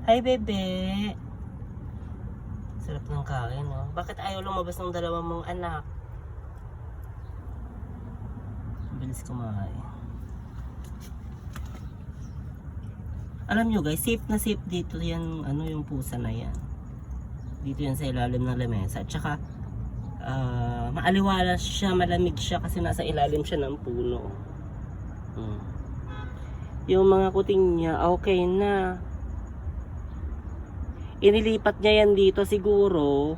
Hi, bebe. Sarap ng kain, no? Bakit ayaw lumabas ng dalawa mong anak? Bilis kumain. Alam nyo guys, safe na safe dito yan, yung pusa na yan. Dito yan sa ilalim ng lamesa. At saka, maaliwalas siya, malamig siya kasi nasa ilalim siya ng puno. Yung mga kuting niya, okay na. Inilipat niya yan dito siguro.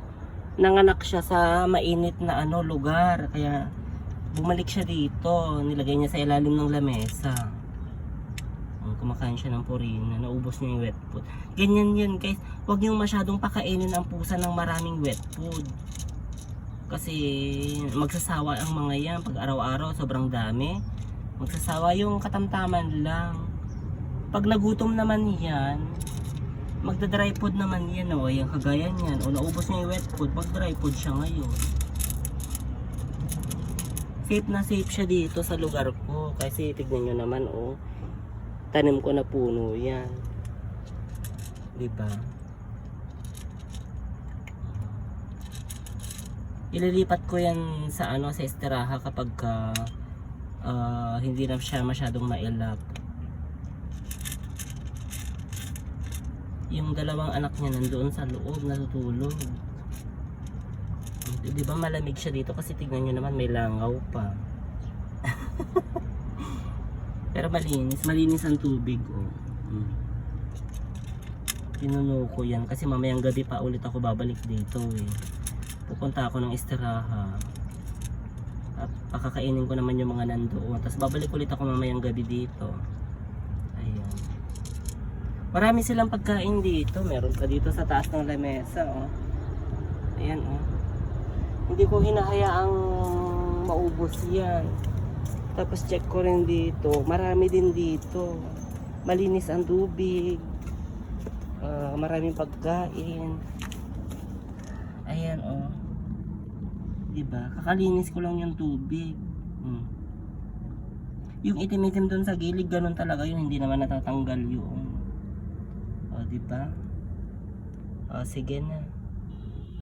Nanganak siya sa mainit na lugar. Kaya bumalik siya dito. Nilagay niya sa ilalim ng lamesa. Kumakain siya ng purina. Naubos niya yung wet food. Ganyan yan guys. Huwag niyong masyadong pakainin ang pusa ng maraming wet food. Kasi magsasawa ang mga yan. Pag araw-araw sobrang dami. Magsasawa yung katamtaman lang. Pag nagutom naman yan, magda-dry food naman yan. O yung kagaya niyan. O naubos niya yung wet food. Mag-dry food siya ngayon. Safe na safe siya dito sa lugar ko. Kasi tignan nyo naman tanim ko na puno yan. Diba? Ililipat ko yan sa sa esteraha kapag hindi na siya masyadong mailap. Yung dalawang anak niya nandoon sa loob natutulog. Diba malamig siya dito kasi tignan nyo naman may langaw pa. Pero malinis ang tubig. Pinuno ko yan kasi mamayang gabi pa ulit ako babalik dito Pupunta ako ng esteraha. At pakakainin ko naman yung mga nandoon. Tapos babalik ulit ako mamayang gabi dito. Ayan. Marami silang pagkain dito. Meron pa dito sa taas ng lamesa. Ayan Hindi ko hinahayaang maubos yan. Tapos check ko rin dito. Marami din dito. Malinis ang tubig. Maraming pagkain. Ayan Diba? Kakalinis ko lang yung tubig. Yung itim-itim doon sa gilid, ganun talaga yun. Hindi naman natatanggal yung. Diba? Sige na.